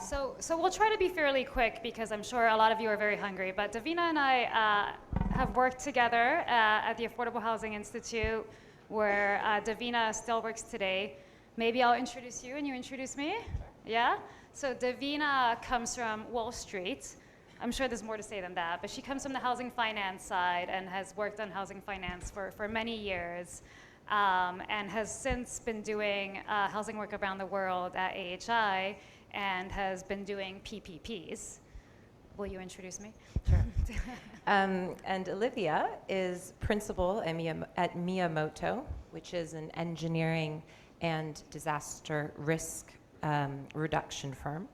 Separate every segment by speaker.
Speaker 1: So we'll try to be fairly quick because I'm sure a lot of you are very hungry. But Davina and I have worked together at the Affordable Housing Institute, where Davina still works today. Maybe I'll introduce you and you introduce me? Sure. Yeah? So Davina comes from Wall Street. I'm sure there's more to say than that, but she comes from the housing finance side and has worked on housing finance for many years, and has since been doing housing work around the world at AHI and has been doing PPPs. Will you introduce me?
Speaker 2: Sure. And Olivia is principal at Miyamoto, which is an engineering and disaster risk reduction firm.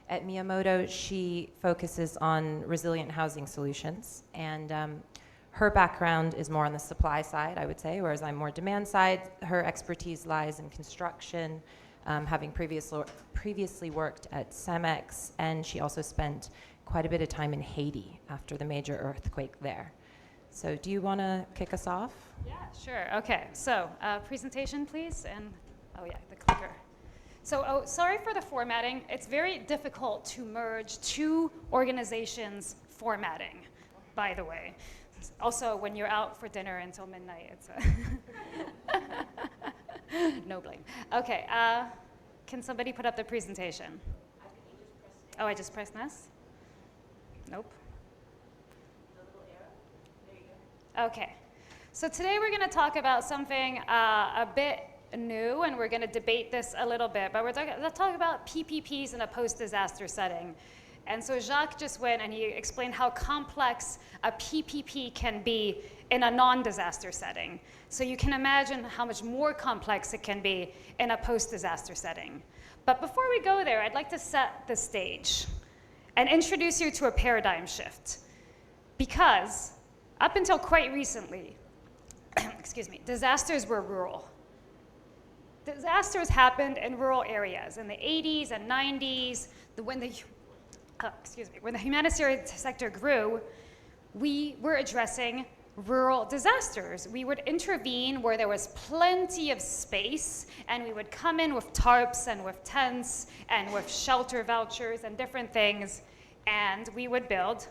Speaker 2: At Miyamoto, she focuses on resilient housing solutions, and her background is more on the supply side, I would say, whereas I'm more demand side. Her expertise lies in construction, having previously worked at Cemex, and she also spent quite a bit of time in Haiti after the major earthquake there. So do you want to kick us off?
Speaker 1: Yeah, sure. Okay, so presentation, please, and oh yeah, the clicker. So, sorry for the formatting. It's very difficult to merge two organizations' formatting, by the way. Also, when you're out for dinner until midnight, it's no blame. Okay, can somebody put up the presentation? Oh, I just pressed this? Nope.
Speaker 2: The little arrow? There you go.
Speaker 1: Okay, so today we're going to talk about something a bit new, and we're going to debate this a little bit, but we're going to talk about PPPs in a post-disaster setting. And so Jacques just went and he explained how complex a PPP can be in a non-disaster setting. So you can imagine how much more complex it can be in a post-disaster setting. But before we go there, I'd like to set the stage and introduce you to a paradigm shift. Because up until quite recently, excuse me, disasters were rural. Disasters happened in rural areas in the 80s and 90s. When the humanitarian sector grew, we were addressing rural disasters. We would intervene where there was plenty of space, and we would come in with tarps and with tents and with shelter vouchers and different things, and we would build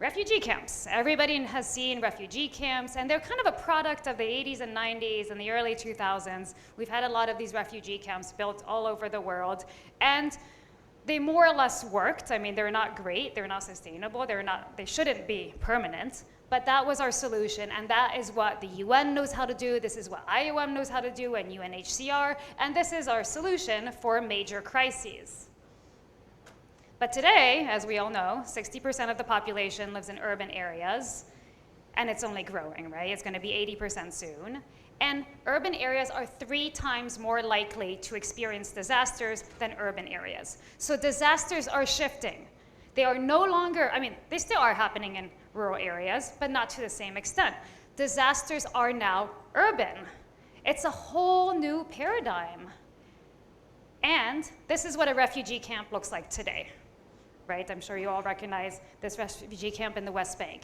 Speaker 1: refugee camps. Everybody has seen refugee camps, and they're kind of a product of the 80s and 90s and the early 2000s. We've had a lot of these refugee camps built all over the world, and they more or less worked. I mean, they're not great, they're not sustainable, they shouldn't be permanent, but that was our solution, and that is what the UN knows how to do, this is what IOM knows how to do, and UNHCR, and this is our solution for major crises. But today, as we all know, 60% of the population lives in urban areas, and it's only growing, right? It's going to be 80% soon. And urban areas are 3 times more likely to experience disasters than urban areas. So disasters are shifting. They are no longer, I mean, they still are happening in rural areas, but not to the same extent. Disasters are now urban. It's a whole new paradigm. And this is what a refugee camp looks like today. Right? I'm sure you all recognize this refugee camp in the West Bank.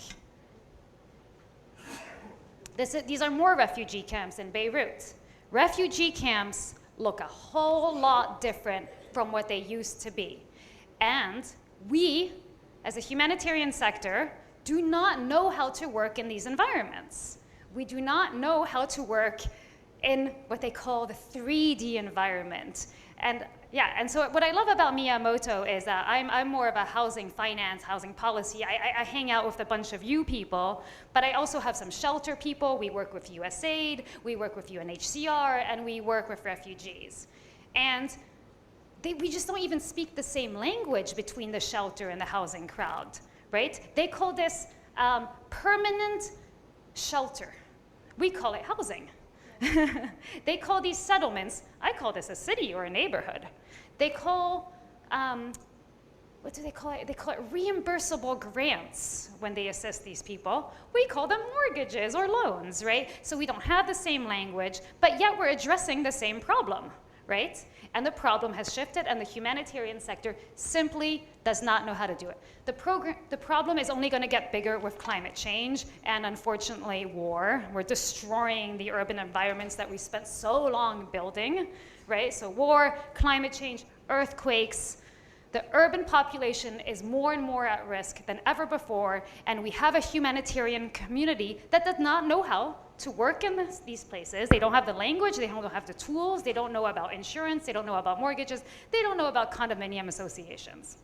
Speaker 1: These are more refugee camps in Beirut. Refugee camps look a whole lot different from what they used to be. And we, as a humanitarian sector, do not know how to work in these environments. We do not know how to work in what they call the 3D environment. And so what I love about Miyamoto is that I'm more of a housing finance, housing policy. I hang out with a bunch of you people, but I also have some shelter people. We work with USAID, we work with UNHCR, and we work with refugees. And we just don't even speak the same language between the shelter and the housing crowd, right? They call this permanent shelter. We call it housing. They call these settlements, I call this a city or a neighborhood. They call, what do they call it? They call it reimbursable grants when they assist these people. We call them mortgages or loans, right? So we don't have the same language, but yet we're addressing the same problem, right? And the problem has shifted, and the humanitarian sector simply does not know how to do it. The problem is only going to get bigger with climate change and, unfortunately, war. We're destroying the urban environments that we spent so long building, right? So war, climate change, earthquakes, The urban population is more and more at risk than ever before, and we have a humanitarian community that does not know how to work in these places. They don't have the language, they don't have the tools, they don't know about insurance, they don't know about mortgages, they don't know about condominium associations.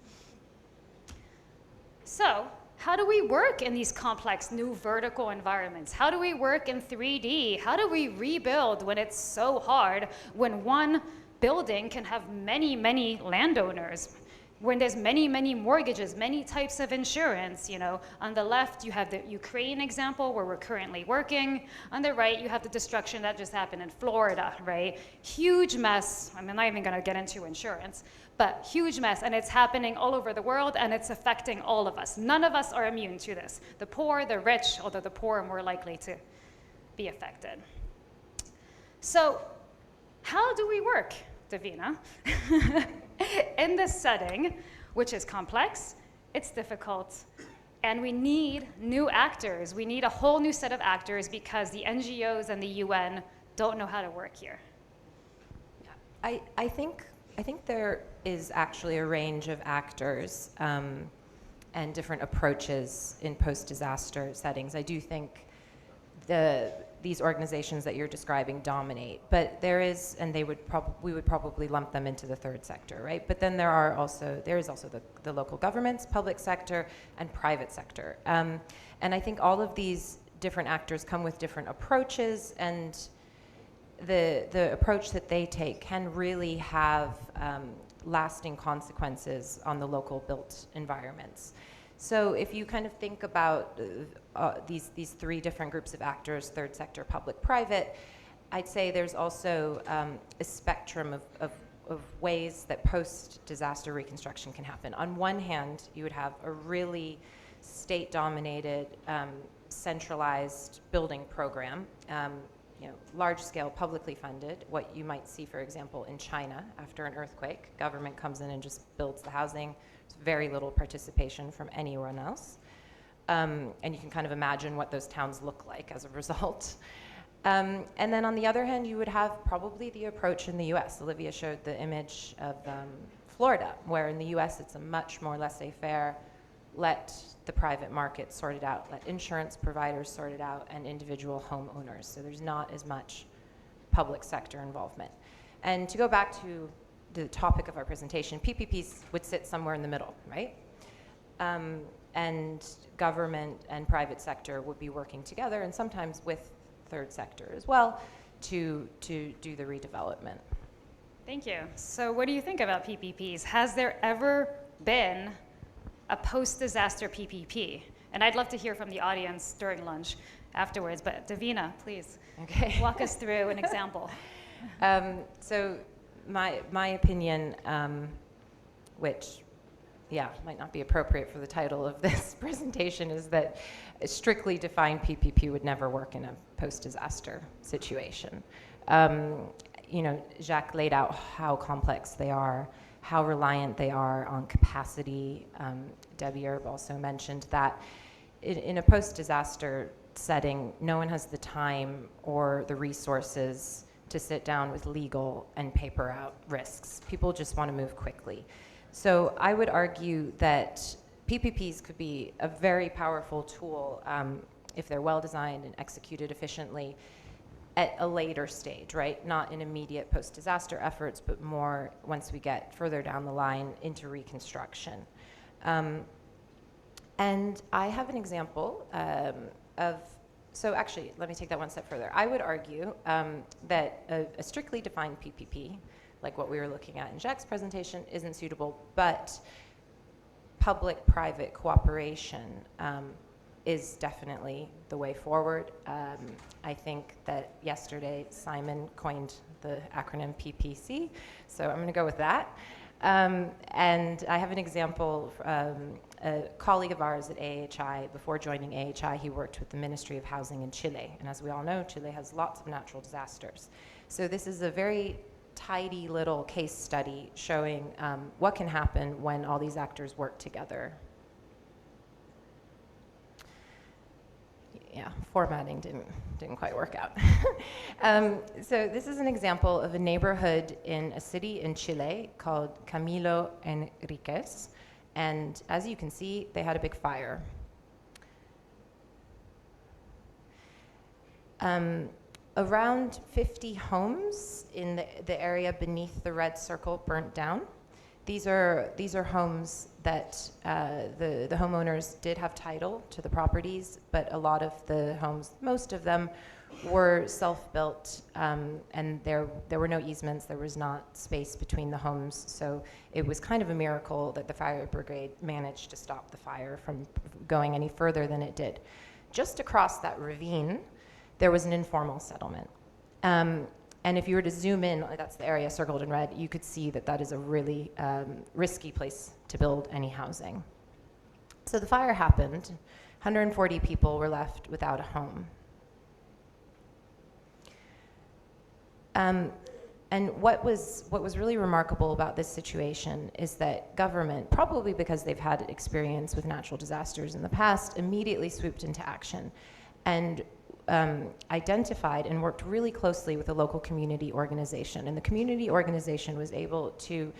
Speaker 1: So, how do we work in these complex new vertical environments? How do we work in 3D? How do we rebuild when it's so hard, when one building can have many, many landowners, when there's many, many mortgages, many types of insurance? You know, on the left, you have the Ukraine example where we're currently working. On the right, you have the destruction that just happened in Florida, right? Huge mess. I'm not even gonna get into insurance, but huge mess, and it's happening all over the world, and it's affecting all of us. None of us are immune to this. The poor, the rich, although the poor are more likely to be affected. So, how do we work, Davina, in this setting, which is complex, it's difficult, and we need new actors. We need a whole new set of actors because the NGOs and the UN don't know how to work here.
Speaker 2: Yeah. I think there is actually a range of actors and different approaches in post-disaster settings. I do think these organizations that you're describing dominate, but there is, and we would probably lump them into the third sector, right? But then there is also the local governments, public sector, and private sector. And I think all of these different actors come with different approaches, and the approach that they take can really have lasting consequences on the local built environments. So if you kind of think about these three different groups of actors, third sector, public, private, I'd say there's also a spectrum of ways that post-disaster reconstruction can happen. On one hand, you would have a really state-dominated, centralized building program, large-scale, publicly funded, what you might see, for example, in China after an earthquake. Government comes in and just builds the housing. There's very little participation from anyone else. And you can kind of imagine what those towns look like as a result. And then on the other hand, you would have probably the approach in the US. Olivia showed the image of Florida, where in the US it's a much more laissez-faire, let the private market sort it out, let insurance providers sort it out, and individual homeowners. So there's not as much public sector involvement. And to go back to the topic of our presentation, PPPs would sit somewhere in the middle, right? And government and private sector would be working together, and sometimes with third sector as well, to do the redevelopment.
Speaker 1: Thank you. So what do you think about PPPs? Has there ever been a post-disaster PPP? And I'd love to hear from the audience during lunch afterwards, but Davina, please, walk us through an example.
Speaker 2: So my opinion, which might not be appropriate for the title of this presentation, is that a strictly defined PPP would never work in a post-disaster situation. Jacques laid out how complex they are, how reliant they are on capacity. Debbie Erb also mentioned that in a post-disaster setting, no one has the time or the resources to sit down with legal and paper out risks. People just want to move quickly. So I would argue that PPPs could be a very powerful tool if they're well designed and executed efficiently at a later stage, right? Not in immediate post-disaster efforts, but more once we get further down the line into reconstruction. And I have an example so actually, let me take that one step further. I would argue that a strictly defined PPP, like what we were looking at in Jacques' presentation, isn't suitable, but public-private cooperation is definitely the way forward. I think that yesterday Simon coined the acronym PPC, so I'm going to go with that. And I have an example, a colleague of ours at AHI, before joining AHI, he worked with the Ministry of Housing in Chile. And as we all know, Chile has lots of natural disasters. So this is a very tidy little case study showing what can happen when all these actors work together. yeah, formatting didn't quite work out. So this is an example of a neighborhood in a city in Chile called Camilo Enriquez. And as you can see, they had a big fire. Around 50 homes in the area beneath the red circle burnt down. These are homes that the homeowners did have title to the properties, but a lot of the homes, most of them, were self-built, and there were no easements. There was not space between the homes, so it was kind of a miracle that the fire brigade managed to stop the fire from going any further than it did. Just across that ravine, there was an informal settlement. And if you were to zoom in, that's the area circled in red, you could see that that is a really risky place to build any housing. So the fire happened. 140 people were left without a home. And what was really remarkable about this situation is that government, probably because they've had experience with natural disasters in the past, immediately swooped into action and identified and worked really closely with a local community organization. And the community organization was able to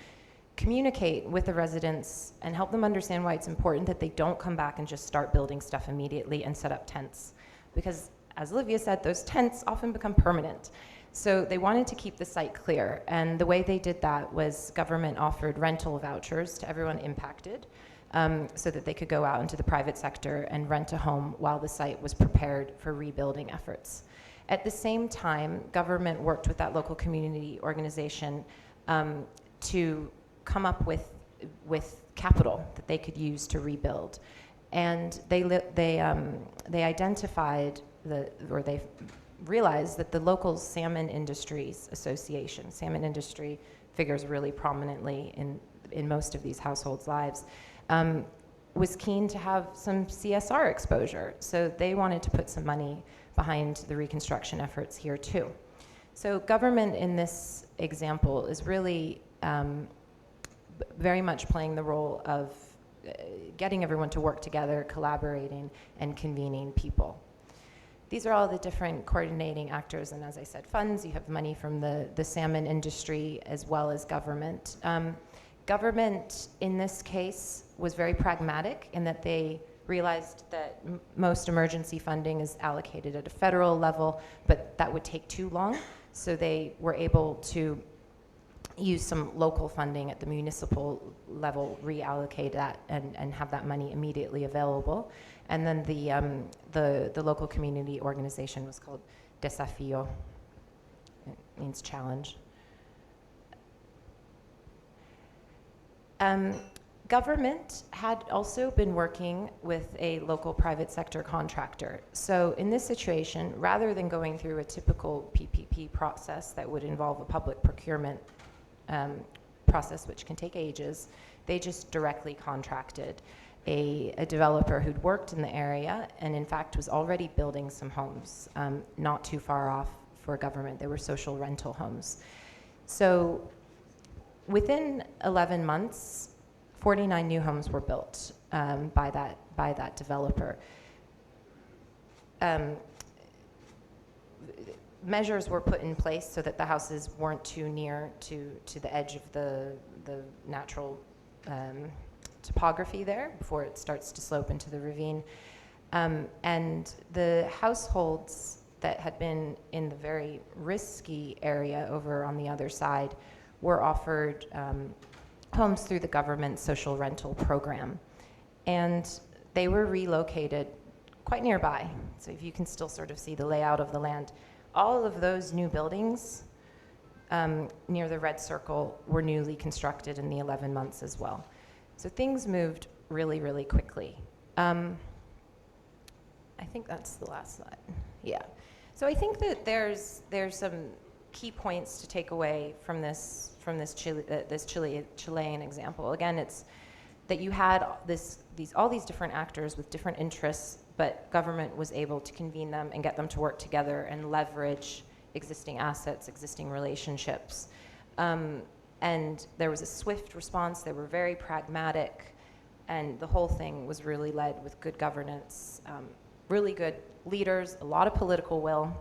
Speaker 2: communicate with the residents and help them understand why it's important that they don't come back and just start building stuff immediately and set up tents. Because, as Olivia said, those tents often become permanent. So they wanted to keep the site clear. And the way they did that was government offered rental vouchers to everyone impacted, so that they could go out into the private sector and rent a home while the site was prepared for rebuilding efforts. At the same time, government worked with that local community organization to come up with capital that they could use to rebuild. And they identified they realized that the local salmon industries association, salmon industry figures really prominently in most of these households' lives, was keen to have some CSR exposure. So they wanted to put some money behind the reconstruction efforts here too. So government in this example is really very much playing the role of getting everyone to work together, collaborating, and convening people. These are all the different coordinating actors, and as I said, funds. You have money from the salmon industry as well as government. Government, in this case, was very pragmatic in that they realized that most emergency funding is allocated at a federal level, but that would take too long. So they were able to use some local funding at the municipal level, reallocate that, and have that money immediately available. And then the local community organization was called Desafío. It means challenge. Government had also been working with a local private sector contractor. So in this situation, rather than going through a typical PPP process that would involve a public procurement process, which can take ages, they just directly contracted a developer who'd worked in the area and in fact was already building some homes not too far off for government. They were social rental homes. So within 11 months, 49 new homes were built by that developer. Measures were put in place so that the houses weren't too near to the edge of the natural topography there before it starts to slope into the ravine. And the households that had been in the very risky area over on the other side were offered homes through the government social rental program. And they were relocated quite nearby. So if you can still sort of see the layout of the land, all of those new buildings near the red circle were newly constructed in the 11 months as well. So things moved really, really quickly. I think that's the last slide. Yeah. So I think that there's some key points to take away from this Chilean example. Again, it's that you had all these different actors with different interests, but government was able to convene them and get them to work together and leverage existing assets, existing relationships. And there was a swift response. They were very pragmatic, and the whole thing was really led with good governance really good leaders, a lot of political will,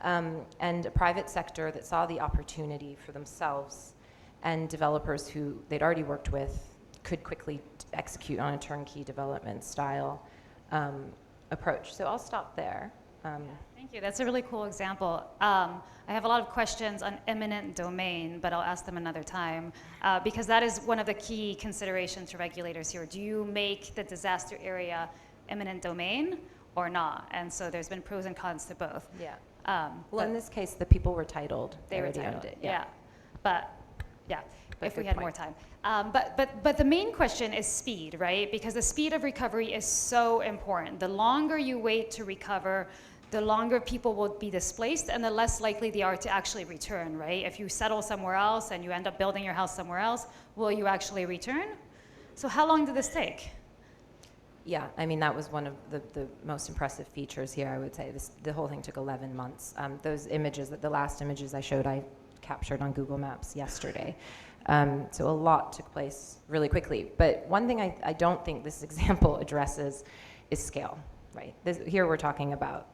Speaker 2: and a private sector that saw the opportunity for themselves, and developers who they'd already worked with could quickly execute on a turnkey development style approach. So I'll stop there.
Speaker 1: Thank you. That's a really cool example. I have a lot of questions on eminent domain, but I'll ask them another time, because that is one of the key considerations for regulators here. Do you make the disaster area eminent domain or not? And so there's been pros and cons to both.
Speaker 2: Yeah. Well, in this case, the people were titled.
Speaker 1: They were titled.
Speaker 2: It.
Speaker 1: Yeah. But if we had
Speaker 2: point.
Speaker 1: more time. But the main question is speed, right? Because the speed of recovery is so important. The longer you wait to recover, the longer people will be displaced and the less likely they are to actually return, right? If you settle somewhere else and you end up building your house somewhere else, will you actually return? So how long did this take?
Speaker 2: Yeah, I mean, that was one of the most impressive features here, I would say. The whole thing took 11 months. Those images, the last images I showed, I captured on Google Maps yesterday. So a lot took place really quickly. But one thing I don't think this example addresses is scale, right? Here we're talking about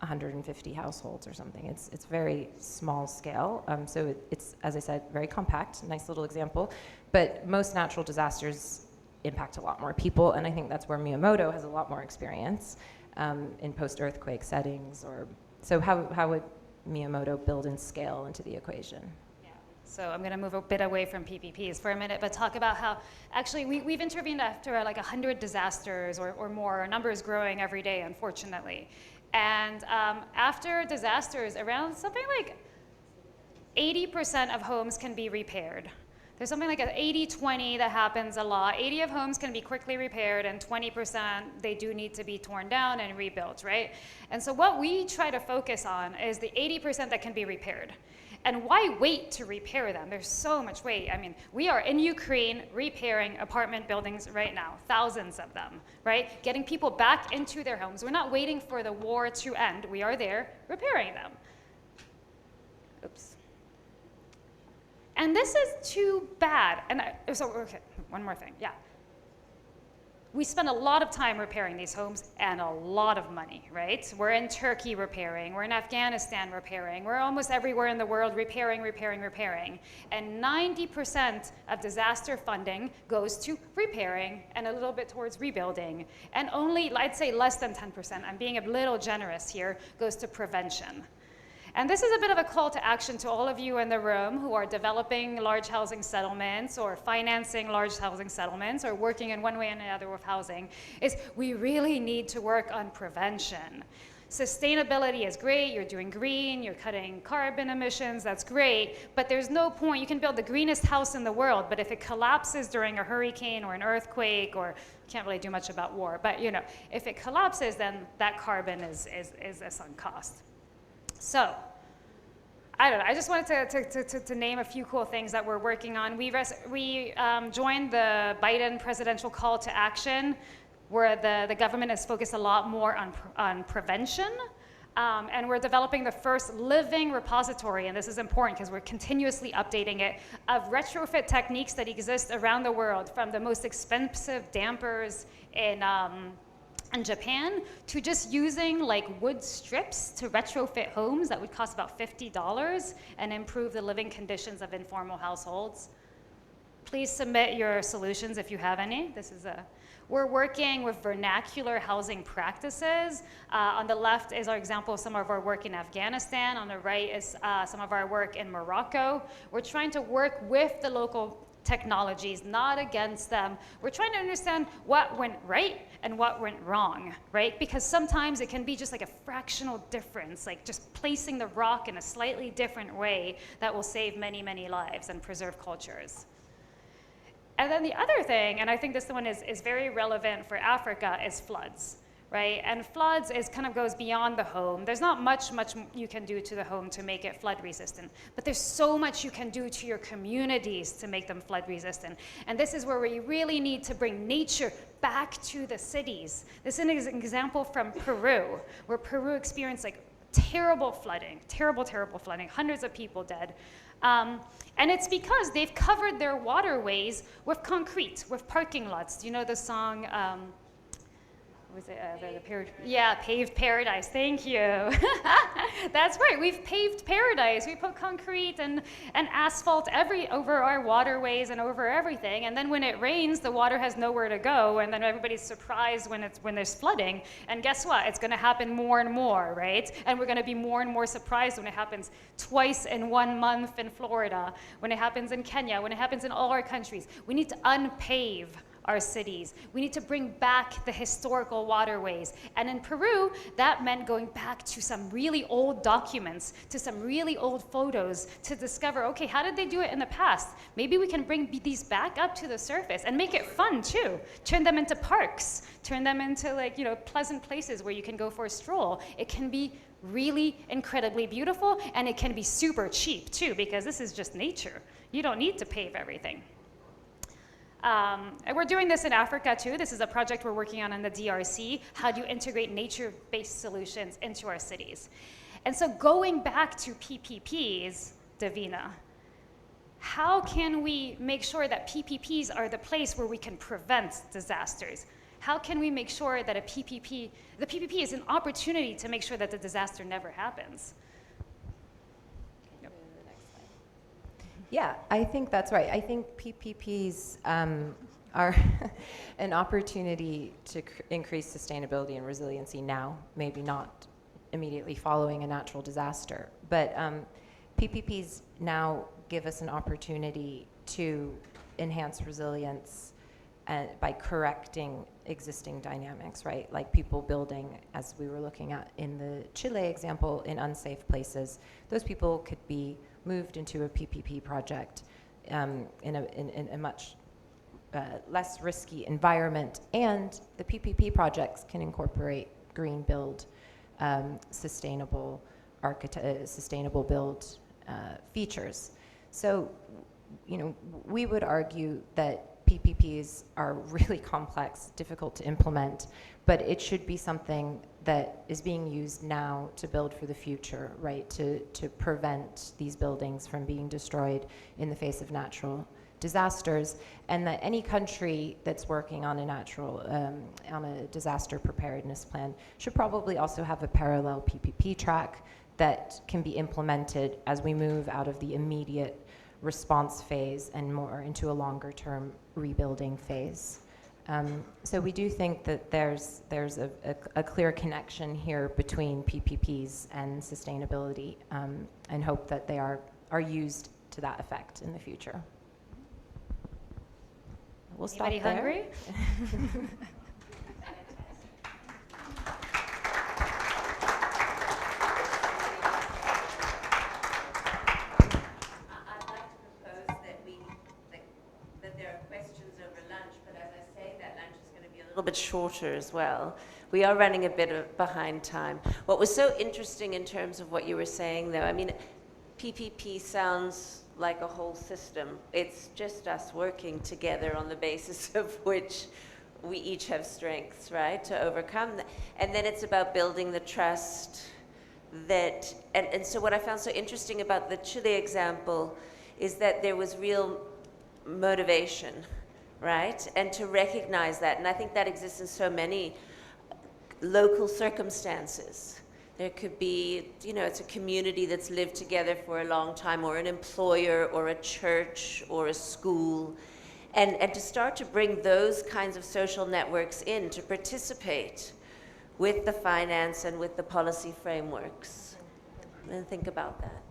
Speaker 2: 150 households or something. It's very small scale. So it's, as I said, very compact, nice little example. But most natural disasters impact a lot more people, and I think that's where Miyamoto has a lot more experience in post-earthquake settings. So how would Miyamoto build in scale into the equation?
Speaker 1: So I'm going to move a bit away from PPPs for a minute, but talk about how actually we've intervened after like 100 disasters or more. Our number is growing every day, unfortunately. And after disasters, around something like 80% of homes can be repaired. There's something like an 80-20 that happens a lot. 80 of homes can be quickly repaired, and 20% they do need to be torn down and rebuilt, right? And so what we try to focus on is the 80% that can be repaired. And why wait to repair them? There's so much wait. I mean, we are in Ukraine repairing apartment buildings right now, thousands of them, right? Getting people back into their homes. We're not waiting for the war to end. We are there repairing them. Oops. And this is too bad. And okay, one more thing, yeah. We spend a lot of time repairing these homes and a lot of money, right? We're in Turkey repairing, we're in Afghanistan repairing, we're almost everywhere in the world repairing. And 90% of disaster funding goes to repairing and a little bit towards rebuilding. And only, I'd say less than 10%, I'm being a little generous here, goes to prevention. And this is a bit of a call to action to all of you in the room who are developing large housing settlements or financing large housing settlements or working in one way or another with housing, is we really need to work on prevention. Sustainability is great, you're doing green, you're cutting carbon emissions, that's great, but there's no point, you can build the greenest house in the world, but if it collapses during a hurricane or an earthquake, or can't really do much about war, but you know, if it collapses, then that carbon is a sunk cost. So, I don't know, I just wanted to name a few cool things that we're working on. We joined the Biden presidential call to action, where the government is focused a lot more on prevention. And we're developing the first living repository, and this is important because we're continuously updating it, of retrofit techniques that exist around the world, from the most expensive dampers in Japan to just using like wood strips to retrofit homes that would cost about $50 and improve the living conditions of informal households. Please submit your solutions if you have any. We're working with vernacular housing practices. On the left is our example of some of our work in Afghanistan. On the right is some of our work in Morocco. We're trying to work with the local technologies, not against them. We're trying to understand what went right and what went wrong, right? Because sometimes it can be just like a fractional difference, like just placing the rock in a slightly different way that will save many, many lives and preserve cultures. And then the other thing, and I think this one is very relevant for Africa, is floods, right? And floods kind of goes beyond the home. There's not much you can do to the home to make it flood resistant, but there's so much you can do to your communities to make them flood resistant. And this is where we really need to bring nature back to the cities. This is an example from Peru, where Peru experienced like terrible flooding, terrible flooding, hundreds of people dead. And it's because they've covered their waterways with concrete, with parking lots. Do you know the song, was it paved paradise. Thank you. That's right. We've paved paradise. We put concrete and asphalt over our waterways and over everything. And then when it rains, the water has nowhere to go. And then everybody's surprised when there's flooding. And guess what? It's going to happen more and more, right? And we're going to be more and more surprised when it happens twice in 1 month in Florida, when it happens in Kenya, when it happens in all our countries. We need to unpave our cities. We need to bring back the historical waterways. And in Peru, that meant going back to some really old documents, to some really old photos to discover, okay, how did they do it in the past? Maybe we can bring these back up to the surface and make it fun too. Turn them into parks, turn them into pleasant places where you can go for a stroll. It can be really incredibly beautiful, and it can be super cheap too, because this is just nature. You don't need to pave everything. And we're doing this in Africa too. This is a project we're working on in the DRC. How do you integrate nature-based solutions into our cities? And so going back to PPPs, Davina, how can we make sure that PPPs are the place where we can prevent disasters? How can we make sure that the PPP is an opportunity to make sure that the disaster never happens?
Speaker 2: Yeah, I think that's right. I think PPPs are an opportunity to increase sustainability and resiliency now, maybe not immediately following a natural disaster. But PPPs now give us an opportunity to enhance resilience by correcting existing dynamics, right? Like people building, as we were looking at in the Chile example, in unsafe places. Those people could be moved into a PPP project in a much less risky environment, and the PPP projects can incorporate green build, sustainable build features. So, we would argue that PPPs are really complex, difficult to implement, but it should be something that is being used now to build for the future, right? To prevent these buildings from being destroyed in the face of natural disasters, and that any country that's working on a disaster preparedness plan should probably also have a parallel PPP track that can be implemented as we move out of the immediate response phase and more into a longer term rebuilding phase. So we do think that there's a clear connection here between PPPs and sustainability, and hope that they are used to that effect in the future. We'll stop there.
Speaker 1: Hungry?
Speaker 3: A little bit shorter as well. We are running a bit behind time. What was so interesting in terms of what you were saying, though, I mean, PPP sounds like a whole system. It's just us working together on the basis of which we each have strengths, right, to overcome that. And then it's about building the trust that, and so what I found so interesting about the Chile example is that there was real motivation, right? And to recognize that. And I think that exists in so many local circumstances. There could be, it's a community that's lived together for a long time, or an employer, or a church, or a school. And to start to bring those kinds of social networks in to participate with the finance and with the policy frameworks. And think about that.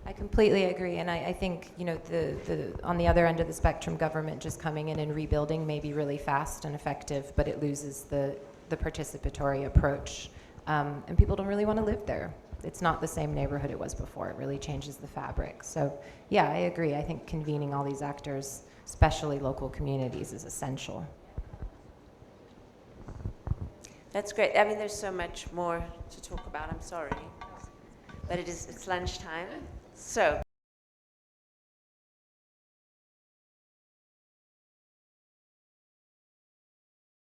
Speaker 2: I completely agree, and I think the on the other end of the spectrum, government just coming in and rebuilding may be really fast and effective, but it loses the participatory approach, and people don't really want to live there. It's not the same neighborhood it was before. It really changes the fabric. So yeah, I agree. I think convening all these actors, especially local communities, is essential.
Speaker 3: That's great. I mean, there's so much more to talk about. I'm sorry, but it's lunchtime. So